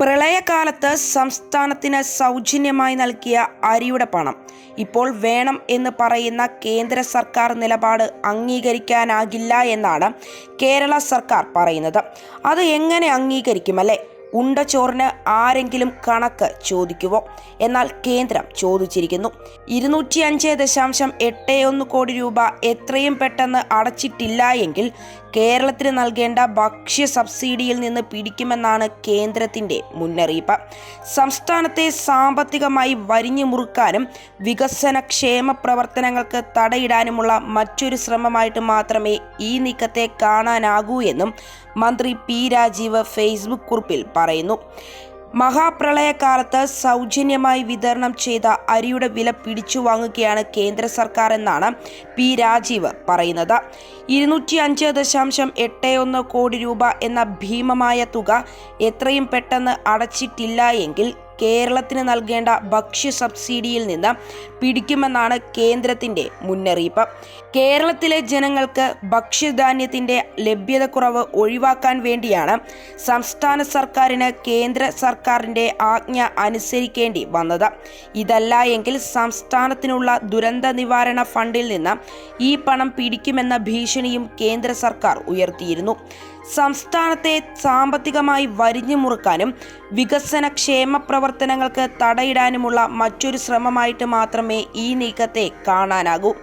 പ്രളയകാലത്ത് സംസ്ഥാനത്തിന് സൗജന്യമായി നൽകിയ അരിയുടെ പണം ഇപ്പോൾ വേണം എന്ന് പറയുന്ന കേന്ദ്ര സർക്കാർ നിലപാട് അംഗീകരിക്കാനാകില്ല എന്നാണ് കേരള സർക്കാർ പറയുന്നത്. അത് എങ്ങനെ അംഗീകരിക്കുമല്ലേ? ഉണ്ടച്ചോറിന് ആരെങ്കിലും കണക്ക് ചോദിക്കുവോ? എന്നാൽ കേന്ദ്രം ചോദിച്ചിരിക്കുന്നു. 205.81 കോടി രൂപ എത്രയും പെട്ടെന്ന് അടച്ചിട്ടില്ല എങ്കിൽ കേരളത്തിന് നൽകേണ്ട ഭക്ഷ്യ സബ്സിഡിയിൽ നിന്ന് പിടിക്കുമെന്നാണ് കേന്ദ്രത്തിന്റെ മുന്നറിയിപ്പ്. സംസ്ഥാനത്തെ സാമ്പത്തികമായി വരിഞ്ഞു മുറുക്കാനും വികസനക്ഷേമ പ്രവർത്തനങ്ങൾക്ക് തടയിടാനുമുള്ള മറ്റൊരു ശ്രമമായിട്ട് മാത്രമേ ഈ നീക്കത്തെ കാണാനാകൂ എന്നും മന്ത്രി പി രാജീവ് ഫേസ്ബുക്ക് കുറിപ്പിൽ പറയുന്നു. മഹാപ്രളയകാലത്ത് സൗജന്യമായി വിതരണം ചെയ്ത അരിയുടെ വില പിടിച്ചു വാങ്ങുകയാണ് കേന്ദ്ര സർക്കാർ എന്നാണ് പി രാജീവ് പറയുന്നത്. 205.81 കോടി രൂപ എന്ന ഭീമമായ തുക എത്രയും പെട്ടെന്ന് അടച്ചിട്ടില്ല എങ്കിൽ കേരളത്തിന് നൽകേണ്ട ഭക്ഷ്യ സബ്സിഡിയിൽ നിന്ന് പിടിക്കുമെന്നാണ് കേന്ദ്രത്തിന്റെ മുന്നറിയിപ്പ്. കേരളത്തിലെ ജനങ്ങൾക്ക് ഭക്ഷ്യധാന്യത്തിന്റെ ലഭ്യതക്കുറവ് ഒഴിവാക്കാൻ വേണ്ടിയാണ് സംസ്ഥാന സർക്കാരിന് കേന്ദ്ര സർക്കാരിന്റെ ആജ്ഞ അനുസരിക്കേണ്ടി വന്നത്. ഇതല്ല എങ്കിൽ സംസ്ഥാനത്തിനുള്ള ദുരന്ത നിവാരണ ഫണ്ടിൽ നിന്ന് ഈ പണം പിടിക്കുമെന്ന ഭീഷണിയും കേന്ദ്ര സർക്കാർ ഉയർത്തിയിരുന്നു. സംസ്ഥാനത്തെ സാമ്പത്തികമായി വരിഞ്ഞു മുറുക്കാനും വികസനക്ഷേമ പ്രവർത്തനങ്ങൾക്ക് തടയിടാനുമുള്ള മറ്റൊരു ശ്രമമായിട്ട് മാത്രമേ ഈ നീക്കത്തെ കാണാനാകൂ.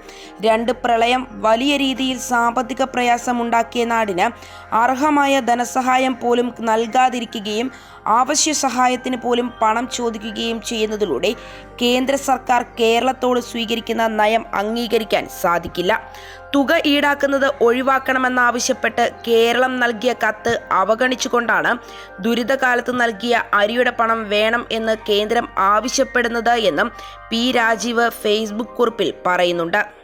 രണ്ട് പ്രളയം വലിയ രീതിയിൽ സാമ്പത്തിക പ്രയാസമുണ്ടാക്കിയ നാടിന് അർഹമായ ധനസഹായം പോലും നൽകാതിരിക്കുകയും ആവശ്യ സഹായത്തിന് പോലും പണം ചോദിക്കുകയും ചെയ്യുന്നതിലൂടെ കേന്ദ്ര സർക്കാർ കേരളത്തോട് സ്വീകരിക്കുന്ന നയം അംഗീകരിക്കാൻ സാധിക്കില്ല. തുക ഈടാക്കുന്നത് ഒഴിവാക്കണമെന്നാവശ്യപ്പെട്ട് കേരളം നൽകിയ കത്ത് അവഗണിച്ചുകൊണ്ടാണ് ദുരിതകാലത്ത് നൽകിയ അരിയുടെ പണം വേണം എന്ന് കേന്ദ്രം ആവശ്യപ്പെടുന്നത് എന്നും പി രാജീവ് ഫേസ്ബുക്ക് കുറിപ്പിൽ പറയുന്നുണ്ട്.